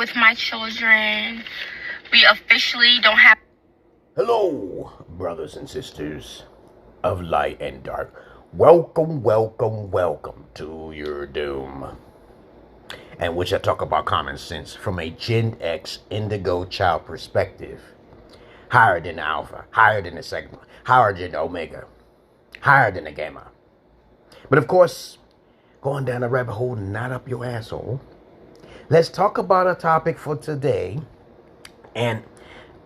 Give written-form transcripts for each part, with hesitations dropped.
with my children. We officially don't have... Hello, brothers and sisters of light and dark. Welcome, welcome, welcome to your doom. And we shall talk about common sense from a Gen X indigo child perspective. Higher than the alpha, higher than the sigma, higher than the omega, higher than the gamma. But of course, going down the rabbit hole, not up your asshole. Let's talk about a topic for today. And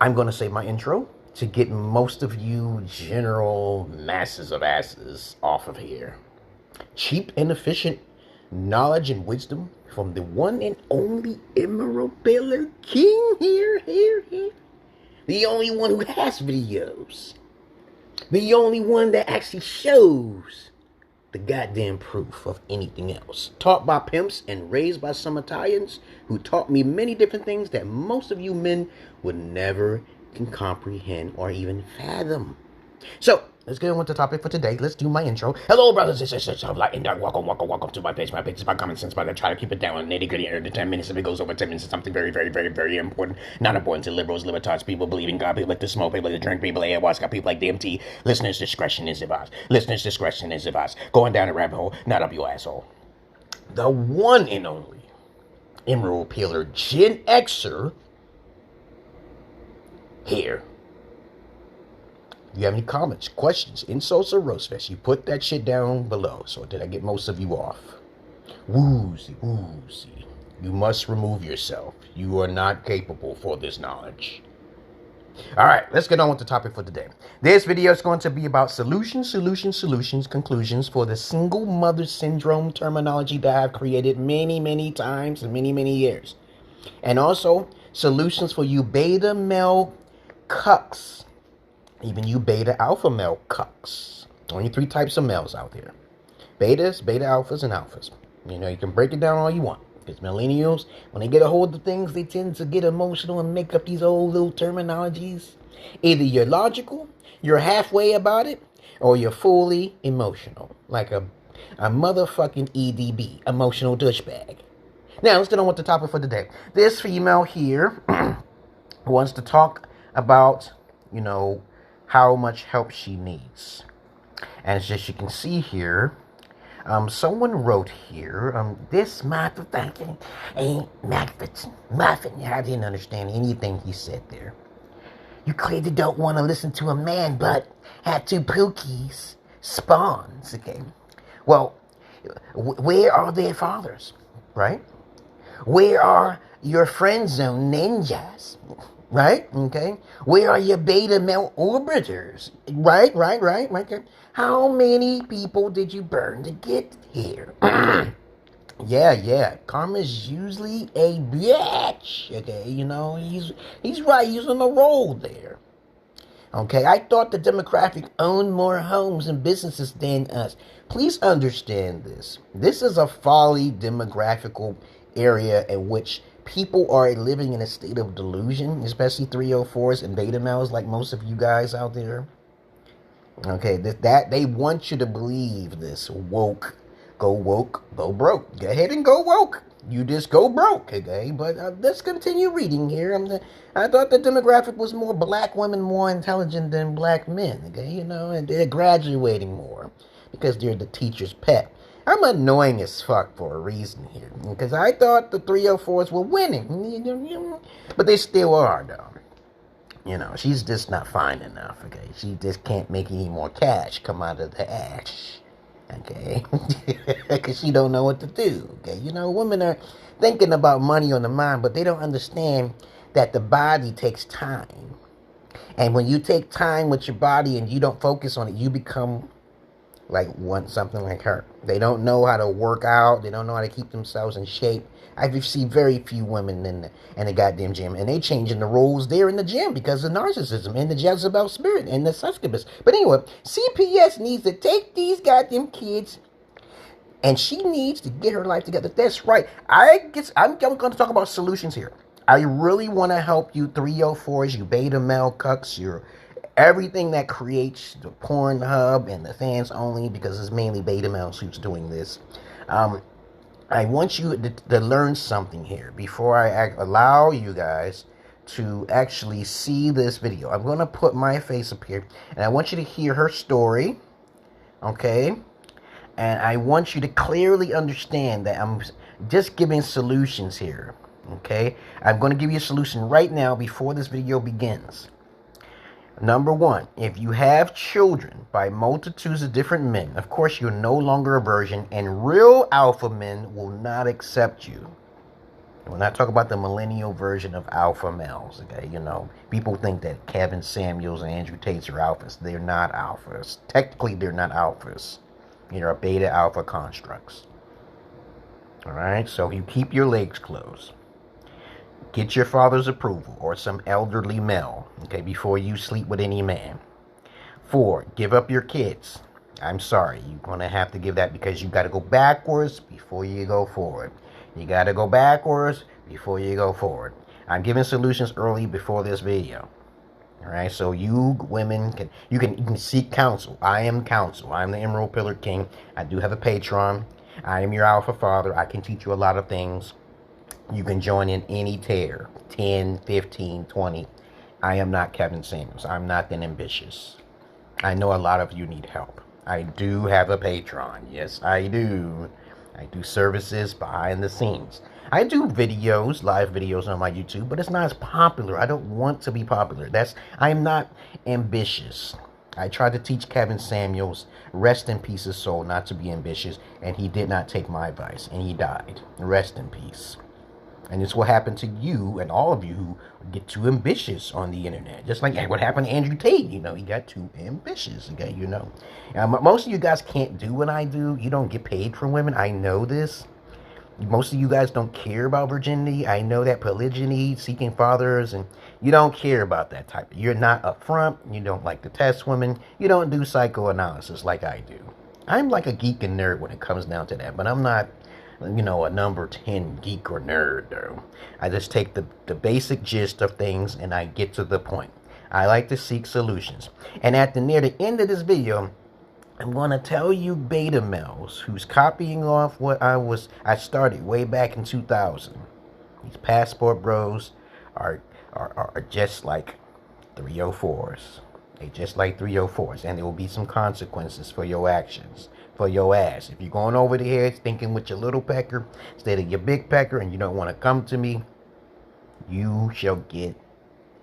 I'm going to say my intro to get most of you general masses of asses off of here. Cheap and efficient knowledge and wisdom from the one and only Emerald King here. The only one who has videos. The only one that actually shows the goddamn proof of anything else. Taught by pimps and raised by some Italians who taught me many different things that most of you men would never can comprehend or even fathom. So, let's get on with the topic for today. Let's do my intro. Hello, brothers and sisters of light and dark. Welcome to my page. My page is about common sense, but I try to keep it down nitty-gritty under 10 minutes. If it goes over 10 minutes, it's something very, very, very, very important. Not important to liberals, libertards, people believe in God, people like to smoke, people like to drink, people like ayahuasca, people like DMT. Listeners' discretion is advised. Listeners' discretion is advised. Going down a rabbit hole, not up your asshole. The one and only Emerald Pillar Gen Xer here. If you have any comments, questions, insults, or roast fest, you put that shit down below so that I get most of you off. Woozy. You must remove yourself. You are not capable for this knowledge. Alright, let's get on with the topic for today. This video is going to be about solutions, conclusions for the single mother syndrome terminology that I've created many times in many years. And also, solutions for you beta male cucks. Even you beta alpha male cucks. Only 3 types of males out there. Betas, beta alphas, and alphas. You know, you can break it down all you want. Because millennials, when they get a hold of things, they tend to get emotional and make up these old little terminologies. Either you're logical, you're halfway about it, or you're fully emotional. Like a motherfucking EDB, emotional douchebag. Now, let's get on with the topic for today. This female here wants to talk about, you know, how much help she needs. And as you can see here, someone wrote here, this motherfucking ain't muffin. I didn't understand anything he said there. You clearly don't want to listen to a man, but had 2 pookies spawns, okay? Well, where are their fathers, right? Where are your friend zone ninjas? Right? Okay. Where are your beta male orbiters? Right. How many people did you burn to get here? Yeah. Karma's usually a bitch. Okay. You know, he's right. He's on the roll there. Okay. I thought the demographic owned more homes and businesses than us. Please understand this. This is a folly demographical area in which people are living in a state of delusion, especially 304's and beta males like most of you guys out there. Okay, that they want you to believe this woke, go broke. Go ahead and go woke. You just go broke, okay? But let's continue reading here. I thought the demographic was more black women more intelligent than black men, okay? You know, and they're graduating more because they're the teacher's pet. I'm annoying as fuck for a reason here. Because I thought the 304's were winning. But they still are, though. You know, she's just not fine enough, okay? She just can't make any more cash come out of the ash. Okay? Because she don't know what to do, okay? You know, women are thinking about money on the mind, but they don't understand that the body takes time. And when you take time with your body and you don't focus on it, you become something like her. They don't know how to work out. They don't know how to keep themselves in shape. I've seen very few women in the goddamn gym, and they changing the rules there in the gym because of narcissism and the Jezebel spirit and the succubus. But anyway, CPS needs to take these goddamn kids, and she needs to get her life together. That's right. I'm going to talk about solutions here. I really want to help you 304s, you beta male cucks, your everything that creates the Pornhub and the fans only, because it's mainly beta males who's doing this. I want you to learn something here before I allow you guys to actually see this video. I'm going to put my face up here, and I want you to hear her story, okay? And I want you to clearly understand that I'm just giving solutions here, okay? I'm going to give you a solution right now before this video begins. Number one, if you have children by multitudes of different men, of course you're no longer a virgin, and real alpha men will not accept you. When I talk about the millennial version of alpha males, okay, you know, people think that Kevin Samuels and Andrew Tates are alphas. They're not alphas. Technically, they're not alphas. They're beta alpha constructs. All right, so you keep your legs closed. Get your father's approval or some elderly male, okay, before you sleep with any man. 4, give up your kids. I'm sorry, you're going to have to give that because you got to go backwards before you go forward. You got to go backwards before you go forward. I'm giving solutions early before this video. All right, so you women can seek counsel. I am counsel. I'm the Emerald Pillar King. I do have a Patreon. I am your alpha father. I can teach you a lot of things. You can join in any tier, 10, 15, 20. I am not Kevin Samuels. I'm not that ambitious. I know a lot of you need help. I do have a Patreon. Yes, I do. I do services behind the scenes. I do videos, live videos on my YouTube, but it's not as popular. I don't want to be popular. I'm not ambitious. I tried to teach Kevin Samuels, rest in peace his soul, not to be ambitious, and he did not take my advice, and he died. Rest in peace. And this will happen to you and all of you who get too ambitious on the internet. Just like what happened to Andrew Tate. You know, he got too ambitious. Okay, you know. Most of you guys can't do what I do. You don't get paid for women. I know this. Most of you guys don't care about virginity. I know that. Polygyny, seeking fathers, and you don't care about that type. You're not upfront. You don't like to test women. You don't do psychoanalysis like I do. I'm like a geek and nerd when it comes down to that. But I'm not, you know, a number 10 geek or nerd, though. I just take the basic gist of things and I get to the point. I like to seek solutions. And near the end of this video, I'm going to tell you beta males who's copying off what I started way back in 2000. These passport bros are just like 304's. They just like 304's, and there will be some consequences for your actions, for your ass. If you're going over here thinking with your little pecker instead of your big pecker and you don't want to come to me, you shall get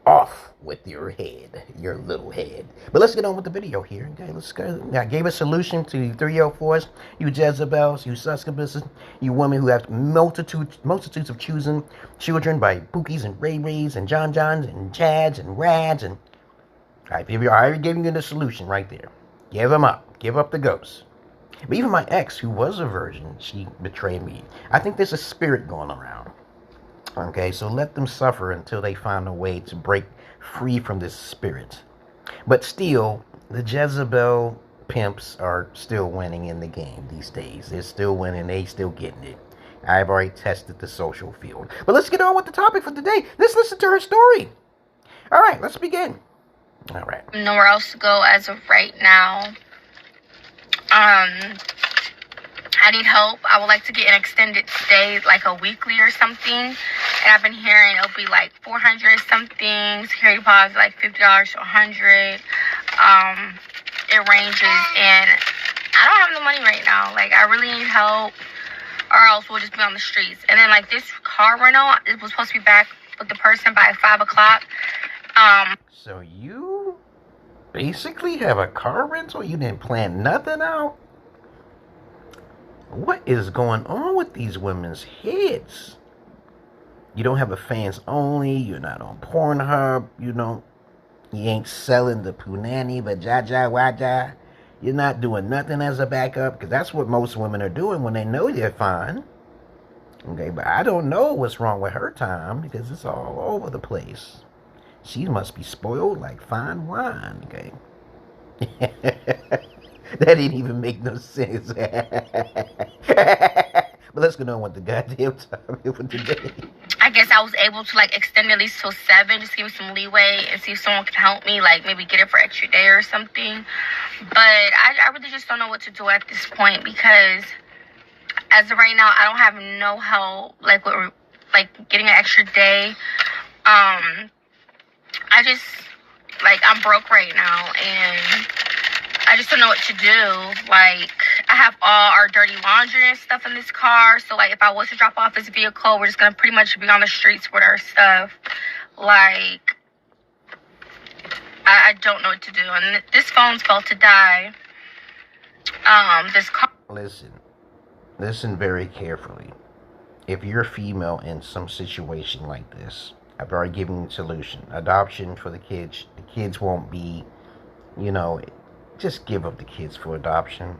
off with your head, your little head. But let's get on with the video here. Okay, let's go. I gave a solution to you 304's, you Jezebels, you Succubuses, you women who have multitudes of choosing children by Pookies and Ray Rays and John Johns and Chads and Rads. And I already gave you the solution right there. Give them up. Give up the ghosts. But even my ex, who was a virgin, she betrayed me. I think there's a spirit going around. Okay, so let them suffer until they find a way to break free from this spirit. But still, the Jezebel pimps are still winning in the game these days. They're still winning. They still getting it. I've already tested the social field. But let's get on with the topic for today. Let's listen to her story. All right, let's begin. All right. Nowhere else to go as of right now. I need help. I would like to get an extended stay, like a weekly or something. And I've been hearing it'll be like 400 something. Security deposit like $50 to $100. It ranges, and I don't have the money right now. Like, I really need help, or else we'll just be on the streets. And then like this car rental, it was supposed to be back with the person by 5 o'clock. So you basically have a car rental? You didn't plan nothing out? What is going on with these women's heads? You don't have a fans only. You're not on Pornhub. You ain't selling the punani, but jaja waja. You're not doing nothing as a backup, because that's what most women are doing when they know they're fine. Okay, but I don't know what's wrong with her time, because it's all over the place. She must be spoiled like fine wine. Okay. That didn't even make no sense. But let's get on with the goddamn topic for today. I guess I was able to like extend at least till 7, just give me some leeway and see if someone can help me, like maybe get it for extra day or something. But I really just don't know what to do at this point, because as of right now, I don't have no help, like, with, like, getting an extra day. I just, like, I'm broke right now, and I just don't know what to do. Like, I have all our dirty laundry and stuff in this car, so, like, if I was to drop off this vehicle, we're just gonna pretty much be on the streets with our stuff. Like, I don't know what to do, and this phone's about to die. This car... Listen very carefully. If you're female in some situation like this, I've already given you a solution. Adoption for the kids. The kids won't be, you know, just give up the kids for adoption.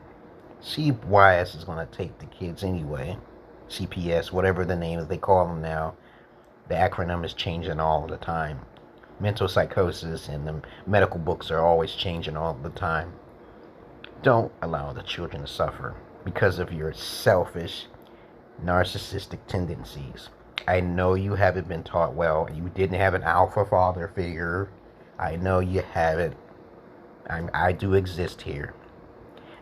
CYS is going to take the kids anyway. CPS, whatever the name that they call them now. The acronym is changing all the time. Mental psychosis and the medical books are always changing all the time. Don't allow the children to suffer because of your selfish, narcissistic tendencies. I know you haven't been taught well. You didn't have an alpha father figure. I know you haven't. I do exist here.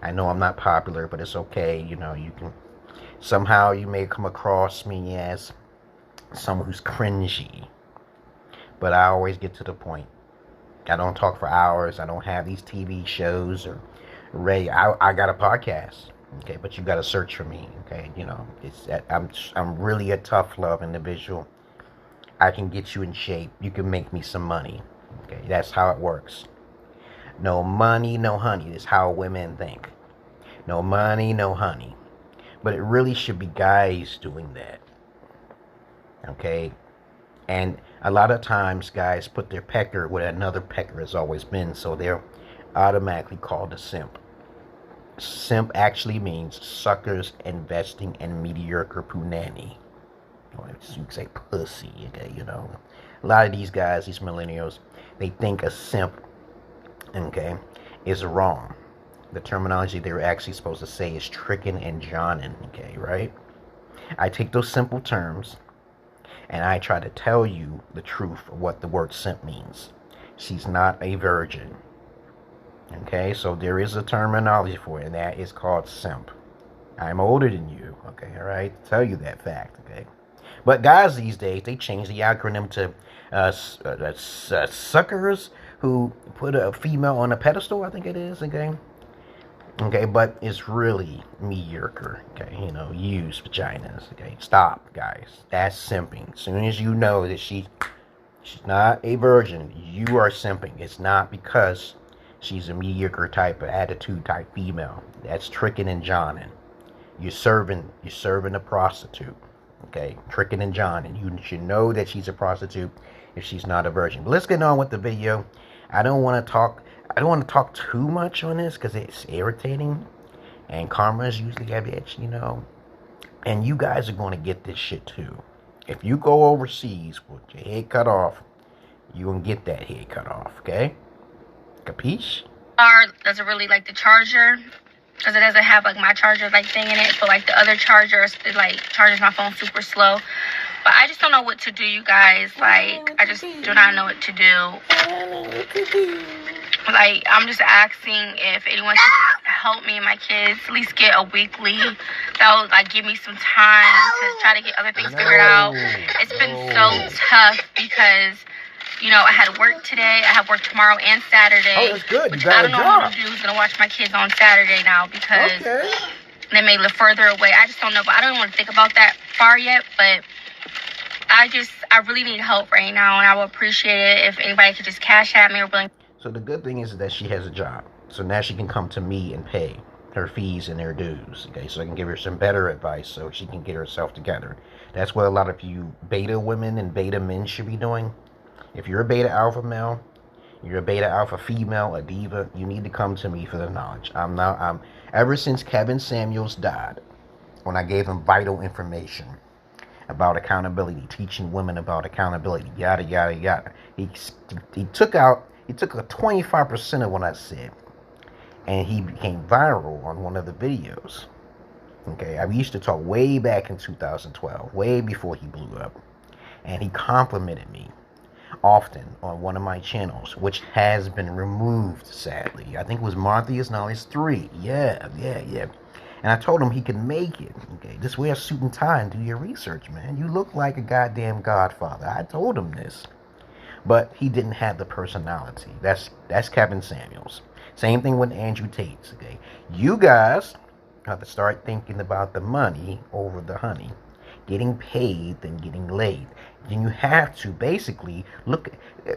I know I'm not popular, but it's okay. You know, you can... Somehow you may come across me as someone who's cringy. But I always get to the point. I don't talk for hours. I don't have these TV shows or radio. I got a podcast. Okay, but you got to search for me. Okay, you know, I'm really a tough love individual. I can get you in shape. You can make me some money. Okay, that's how it works. No money, no honey. That's how women think. No money, no honey. But it really should be guys doing that. Okay, and a lot of times guys put their pecker where another pecker has always been, so they're automatically called a simp. Simp actually means suckers investing in mediocre punani. Or you can say pussy, okay, you know. A lot of these guys, these millennials, they think a simp, okay, is wrong. The terminology they were actually supposed to say is tricking and johnning, okay, right? I take those simple terms and I try to tell you the truth of what the word simp means. She's not a virgin. Okay, so there is a terminology for it, and that is called simp. I'm older than you, okay, all right? Tell you that fact, okay? But guys these days, they change the acronym to suckers who put a female on a pedestal, I think it is, okay? Okay, but it's really mediocre, okay? You know, use vaginas, okay? Stop, guys. That's simping. As soon as you know that she's not a virgin, you are simping. It's not because she's a mediocre type of attitude type female. That's tricking and johnning. You're serving a prostitute. Okay, tricking and johnning. You should know that she's a prostitute if she's not a virgin. But let's get on with the video. I don't want to talk too much on this because it's irritating. And karma is usually a bitch, you know. And you guys are going to get this shit too. If you go overseas with your head cut off, you're going to get that head cut off, okay? Capiche? Doesn't really like the charger because it doesn't have like my charger like thing in it, but like the other chargers, it like charges my phone super slow. But I just don't know what to do, you guys. Like, I just do not know what to do. Like, I'm just asking if anyone can help me and my kids at least get a weekly. That would like give me some time to try to get other things figured out. It's been so tough because, you know, I had work today. I have work tomorrow and Saturday. Oh, that's good. Which I don't know what I'm going to do. Who's going to watch my kids on Saturday now because they may live further away. I just don't know. But I don't even want to think about that far yet. But I really need help right now. And I would appreciate it if anybody could just cash at me or willing. So the good thing is that she has a job. So now she can come to me and pay her fees and her dues. Okay, so I can give her some better advice so she can get herself together. That's what a lot of you beta women and beta men should be doing. If you're a beta alpha male, you're a beta alpha female, a diva, you need to come to me for the knowledge. Ever since Kevin Samuels died, when I gave him vital information about accountability, teaching women about accountability, yada, yada, yada, he took a 25% of what I said, and he became viral on one of the videos. Okay, I used to talk way back in 2012, way before he blew up, and he complimented me often on one of my channels, which has been removed, sadly. I think it was Martha's Knowledge 3. Yeah. And I told him he could make it. Okay, just wear a suit and tie and do your research, man. You look like a goddamn godfather. I told him this. But he didn't have the personality. That's Kevin Samuels. Same thing with Andrew Tate. Okay, you guys have to start thinking about the money over the honey. Getting paid than getting laid. Then you have to basically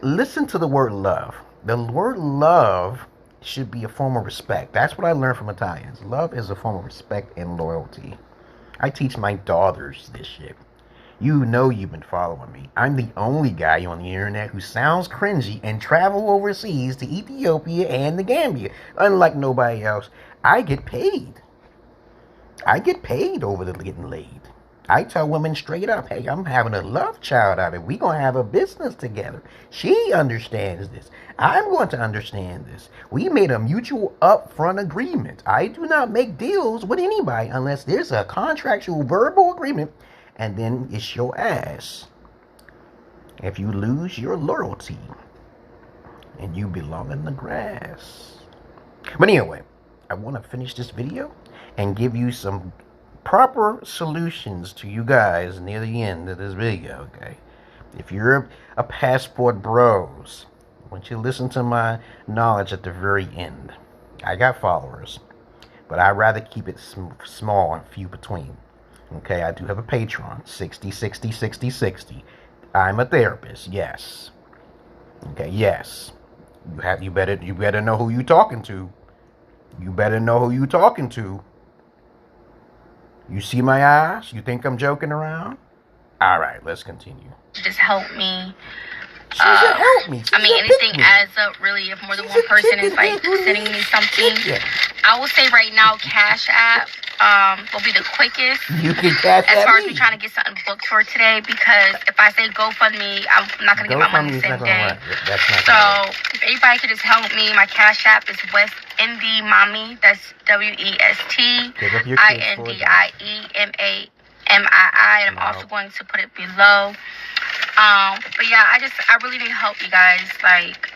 listen to the word love. The word love should be a form of respect. That's what I learned from Italians. Love is a form of respect and loyalty. I teach my daughters this shit. You know you've been following me. I'm the only guy on the internet who sounds cringy and travel overseas to Ethiopia and the Gambia. Unlike nobody else, I get paid. I get paid over the getting laid. I tell women straight up, hey, I'm having a love child out of it. We're going to have a business together. She understands this. I'm going to understand this. We made a mutual upfront agreement. I do not make deals with anybody unless there's a contractual verbal agreement, and then it's your ass. If you lose your loyalty and you belong in the grass. But anyway, I want to finish this video and give you some proper solutions to you guys near the end of this video, okay? If you're a passport bros, I want you to listen to my knowledge at the very end. I got followers, but I'd rather keep it small and few between. Okay, I do have a Patreon, 60, 60, 60, 60. I'm a therapist, yes. Okay, yes. You better know who you talking to. You better know who you talking to. You see my eyes? You think I'm joking around? All right, let's continue. Just help me. Help me. I mean, anything adds up, really. If more than one person is like sending me something, I will say right now, Cash App will be the quickest. You can cash as far as me trying to get something booked for today, because if I say GoFundMe, I'm not gonna get my money the same day. So if anybody could just help me, my Cash App is West Indie Mommy. That's WestIndiemamii, and I'm also going to put it below. But yeah, I really need help, you guys. Like,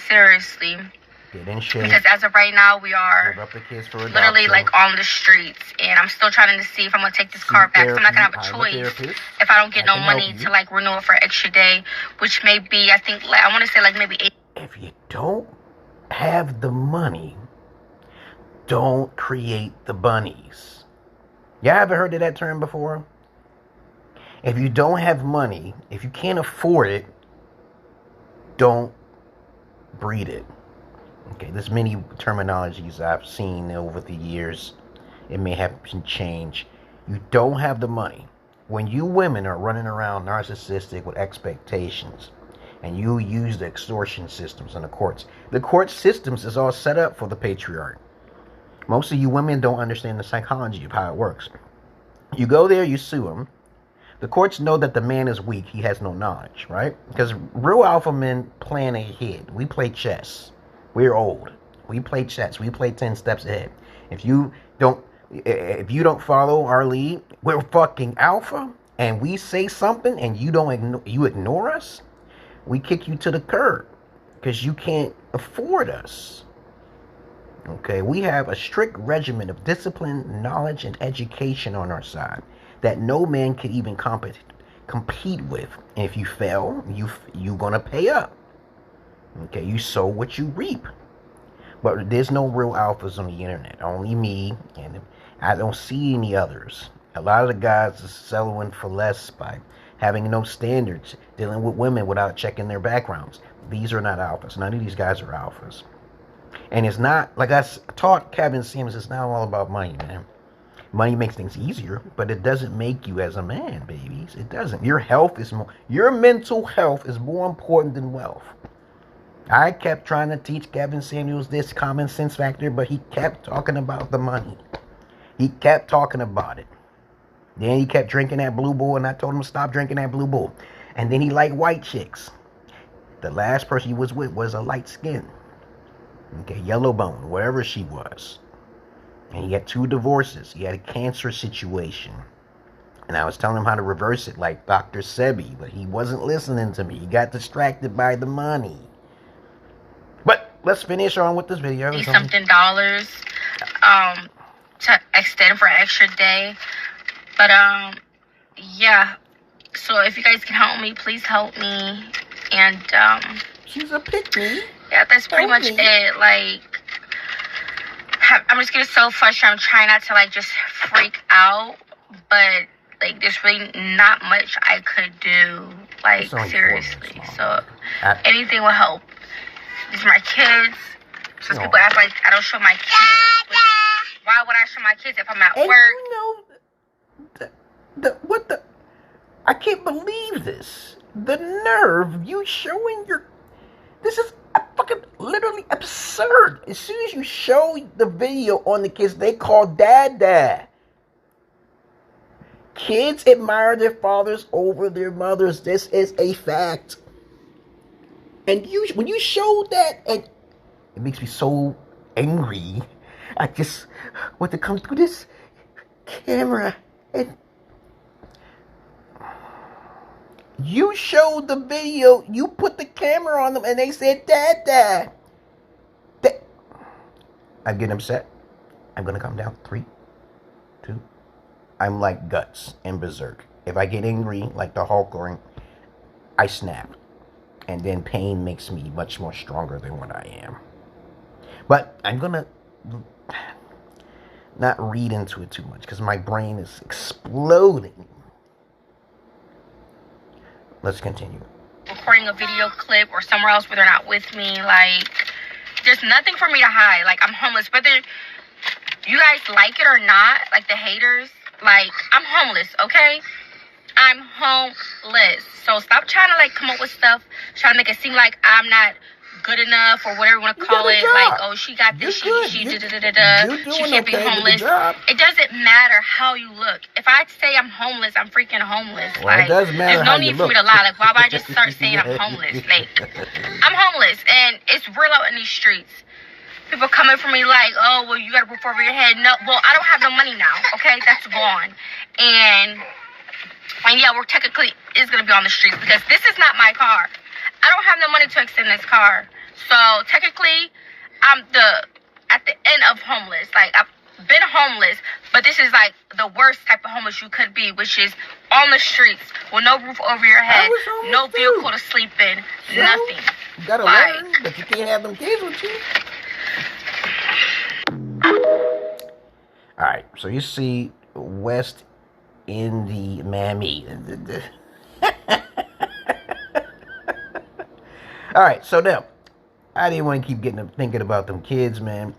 seriously. Get in shape. Because as of right now, we are literally like on the streets, and I'm still trying to see if I'm gonna take this car back. So I'm not gonna have a choice if I don't get no money to like renew it for an extra day, which may be, I think, like, I want to say like maybe 8. If you don't have the money, don't create the bunnies. Y'all ever heard of that term before? If you don't have money, if you can't afford it, don't breed it. Okay, there's many terminologies I've seen over the years. It may have changed. You don't have the money. When you women are running around narcissistic with expectations, and you use the extortion systems in the court systems is all set up for the patriarch. Most of you women don't understand the psychology of how it works. You go there, you sue him. The courts know that the man is weak. He has no knowledge, right? Because real alpha men plan ahead. We play chess. We're old. We play chess. We play 10 steps ahead. If you don't follow our lead, we're fucking alpha, and we say something and you ignore us, we kick you to the curb because you can't afford us. Okay, we have a strict regimen of discipline, knowledge, and education on our side that no man can even compete with. And if you fail, you're gonna pay up. Okay, you sow what you reap. But there's no real alphas on the internet. Only me, and I don't see any others. A lot of the guys are settling for less by having no standards, dealing with women without checking their backgrounds. These are not alphas. None of these guys are alphas. And it's not, like I taught Kevin Samuels, it's not all about money, man. Money makes things easier, but it doesn't make you as a man, babies. It doesn't. Your mental health is more important than wealth. I kept trying to teach Kevin Samuels this common sense factor, but he kept talking about the money. He kept talking about it. Then he kept drinking that Blue Bull, and I told him to stop drinking that Blue Bull. And then he liked white chicks. The last person he was with was a light skin. Okay, yellow bone, wherever she was. And he had 2 divorces. He had a cancer situation. And I was telling him how to reverse it like Dr. Sebi, but he wasn't listening to me. He got distracted by the money. But let's finish on with this video. $something. to extend for an extra day. But yeah. So if you guys can help me, please help me. And she's a pick-me. Yeah, that's pretty much it. Like, I'm just getting so frustrated. I'm trying not to like just freak out, but like there's really not much I could do. Like, seriously. So anything will help. These are my kids. So people ask like I don't show my kids. Why would I show my kids if I'm at work? You know, I can't believe this. The nerve, you showing your... This is fucking literally absurd. As soon as you show the video on the kids, they call dad. Kids admire their fathers over their mothers. This is a fact. And when you show that, and it makes me so angry. I just want to come through this camera and... You showed the video, you put the camera on them, and they said, Dad. I'm getting upset. I'm going to calm down. 3, 2. I'm like Guts and Berserk. If I get angry, like the Hulk, I snap. And then pain makes me much more stronger than what I am. But I'm going to not read into it too much, because my brain is exploding. Let's continue. Recording a video clip or somewhere else where they're not with me. Like, there's nothing for me to hide. Like, I'm homeless. Whether you guys like it or not, like the haters, like, I'm homeless, okay? I'm homeless. So stop trying to, like, come up with stuff, trying to make it seem like I'm not good enough or whatever you want to call it. Like, oh, she got this, she can't be homeless. It doesn't matter how you look. If I say I'm homeless, I'm freaking homeless. Well, like, it does matter. There's no need for me to lie. Like, why would I just start saying I'm homeless? Like, I'm homeless, and it's real out in these streets. People coming for me like, oh, well, you got a roof over your head. No, well, I don't have no money now, okay? That's gone. And yeah, we're technically is going to be on the streets because this is not my car. I don't have no money to extend this car. So, technically, I'm at the end of homeless. Like, I've been homeless, but this is, like, the worst type of homeless you could be, which is on the streets with no roof over your head, no vehicle to sleep in, nothing. You gotta learn, but you can't have them kids with you. Alright, so you see West Indie Mammy. Alright, so now, I didn't want to keep thinking about them kids, man.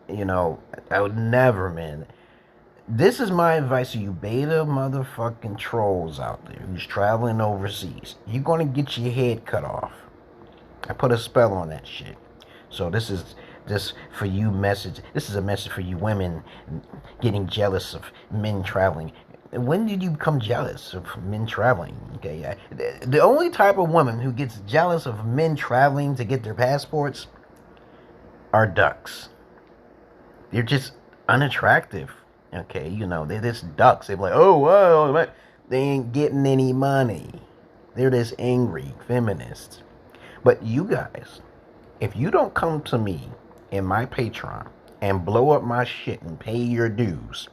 You know, I would never, man. This is my advice to you beta motherfucking trolls out there who's traveling overseas. You're going to get your head cut off. I put a spell on that shit. So this is just for you message. This is a message for you women getting jealous of men traveling. When did you become jealous of men traveling? Okay, the only type of woman who gets jealous of men traveling to get their passports are ducks. They're just unattractive. Okay, you know, they're just ducks. They're like, oh, wow, they ain't getting any money. They're this angry feminists. But you guys, if you don't come to me in my Patreon and blow up my shit and pay your dues,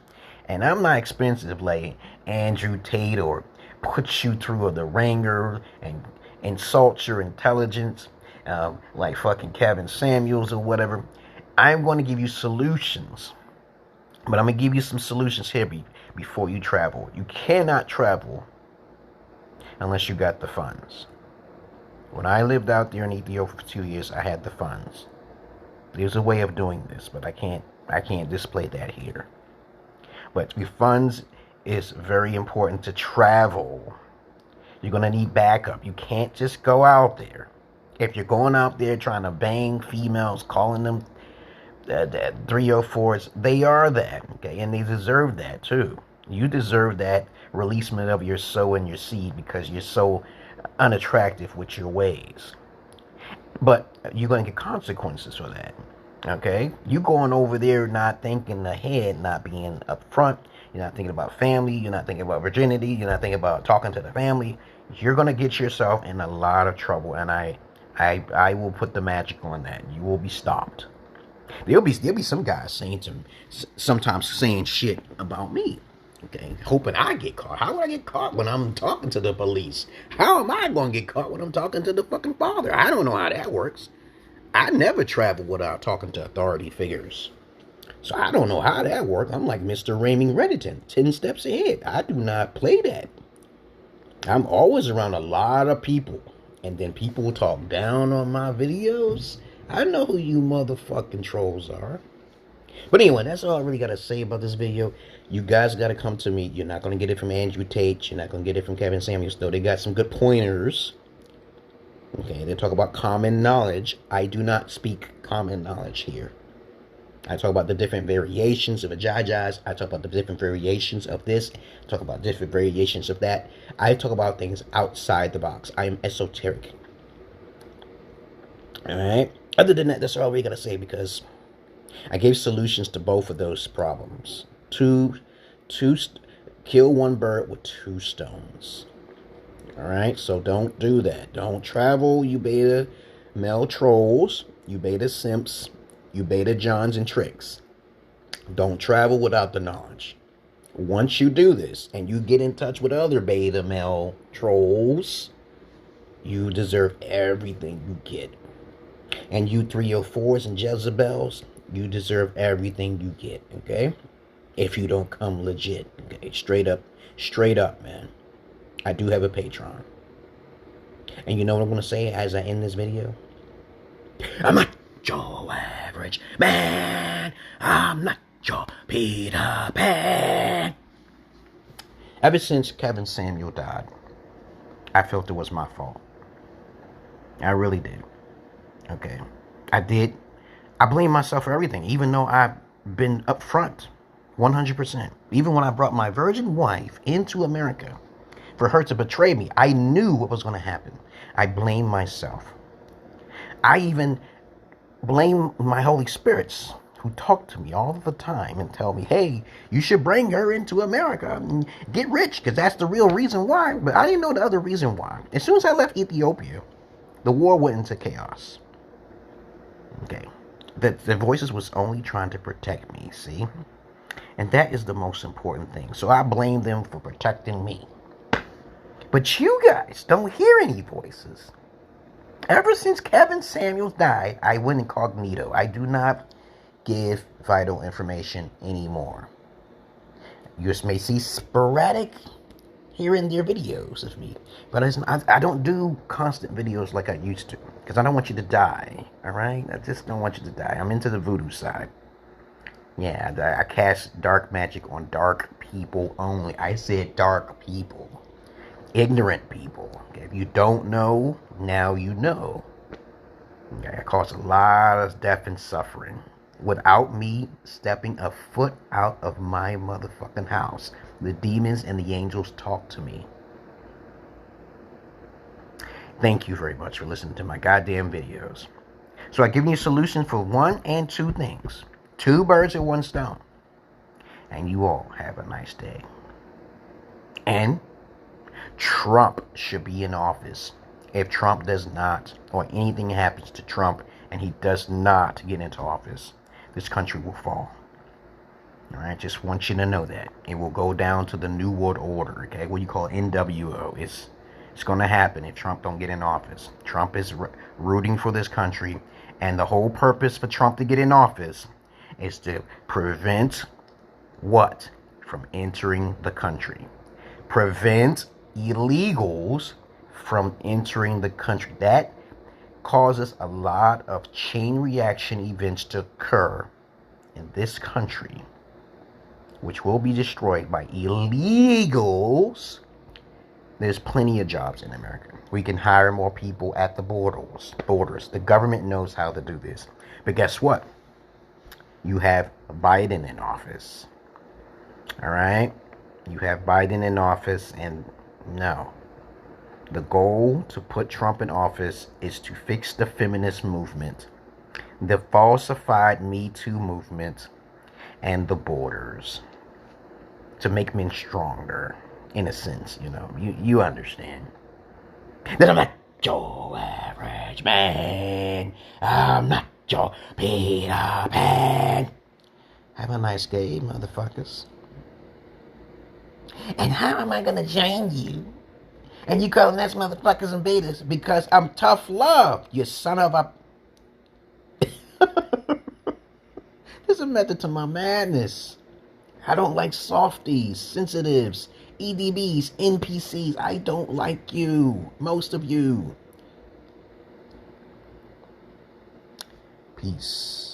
and I'm not expensive like Andrew Tate or put you through the ringer and insult your intelligence like fucking Kevin Samuels or whatever. I'm going to give you solutions. But I'm going to give you some solutions here before you travel. You cannot travel unless you got the funds. When I lived out there in Ethiopia for 2 years, I had the funds. There's a way of doing this, but I can't display that here. But your funds is very important to travel. You're going to need backup. You can't just go out there. If you're going out there trying to bang females, calling them 304's, they are that, okay? And they deserve that, too. You deserve that releasement of your soul and your seed because you're so unattractive with your ways. But you're going to get consequences for that. Okay, you going over there not thinking ahead, not being upfront. You're not thinking about family. You're not thinking about virginity. You're not thinking about talking to the family. You're gonna get yourself in a lot of trouble, and I will put the magic on that. You will be stopped. There'll be some guys saying sometimes saying shit about me. Okay, hoping I get caught. How would I get caught when I'm talking to the police? How am I going to get caught when I'm talking to the fucking father? I don't know how that works. I never travel without talking to authority figures. So I don't know how that works. I'm like Mr. Raymond Reddington, 10 steps ahead. I do not play that. I'm always around a lot of people. And then people talk down on my videos. I know who you motherfucking trolls are. But anyway, that's all I really got to say about this video. You guys got to come to me. You're not going to get it from Andrew Tate. You're not going to get it from Kevin Samuels, though. They got some good pointers. Okay, they talk about common knowledge. I do not speak common knowledge here. I talk about the different variations of a jai-jais. I talk about the different variations of this. I talk about different variations of that. I talk about things outside the box. I am esoteric. Alright? Other than that, that's all we got to say, because I gave solutions to both of those problems. Kill one bird with 2 stones. Alright? So don't do that. Don't travel, you beta male trolls, you beta simps, you beta Johns and tricks. Don't travel without the knowledge. Once you do this and you get in touch with other beta male trolls, you deserve everything you get. And you 304's and Jezebels, you deserve everything you get, okay? If you don't come legit, okay? Straight up, man. I do have a Patreon. And you know what I'm going to say as I end this video? I'm not your average man. I'm not your Peter Pan. Ever since Kevin Samuel died, I felt it was my fault. I really did. Okay. I blame myself for everything, even though I've been upfront 100%. Even when I brought my virgin wife into America for her to betray me, I knew what was going to happen. I blame myself. I even blame my Holy Spirits who talk to me all the time and tell me, hey, you should bring her into America and get rich, because that's the real reason why. But I didn't know the other reason why. As soon as I left Ethiopia, the war went into chaos. Okay. The voices was only trying to protect me, see? And that is the most important thing. So I blame them for protecting me. But you guys don't hear any voices. Ever since Kevin Samuels died, I went incognito. I do not give vital information anymore. You just may see sporadic here and there videos of me. But I don't do constant videos like I used to. Because I don't want you to die. Alright? I just don't want you to die. I'm into the voodoo side. Yeah, I cast dark magic on dark people only. I said dark people. Ignorant people. Okay, if you don't know, now you know. Okay, I caused a lot of death and suffering without me stepping a foot out of my motherfucking house. The demons and the angels talk to me. Thank you very much for listening to my goddamn videos. So I've given you solutions for 1 and 2 things. 2 birds with 1 stone. And you all have a nice day. And Trump should be in office. If Trump does not, or anything happens to Trump and he does not get into office, this country will fall. Alright, just want you to know that. It will go down to the New World Order, okay? What you call NWO. It's going to happen if Trump don't get in office. Trump is rooting for this country, and the whole purpose for Trump to get in office is to prevent what? From entering the country. Prevent illegals from entering the country. That causes a lot of chain reaction events to occur in this country, which will be destroyed by illegals. There's plenty of jobs in America. We can hire more people at the borders. The government knows how to do this. But guess what? You have Biden in office. All right? You have Biden in office, and no. The goal to put Trump in office is to fix the feminist movement, the falsified Me Too movement, and the borders. To make men stronger, in a sense, you know. You understand. That I'm not your average man. I'm not your Peter Pan. Have a nice day, motherfuckers. And how am I gonna join you? And you calling us motherfuckers and betas because I'm tough love, you son of a... There's a method to my madness. I don't like softies, sensitives, EDBs, NPCs. I don't like you. Most of you. Peace.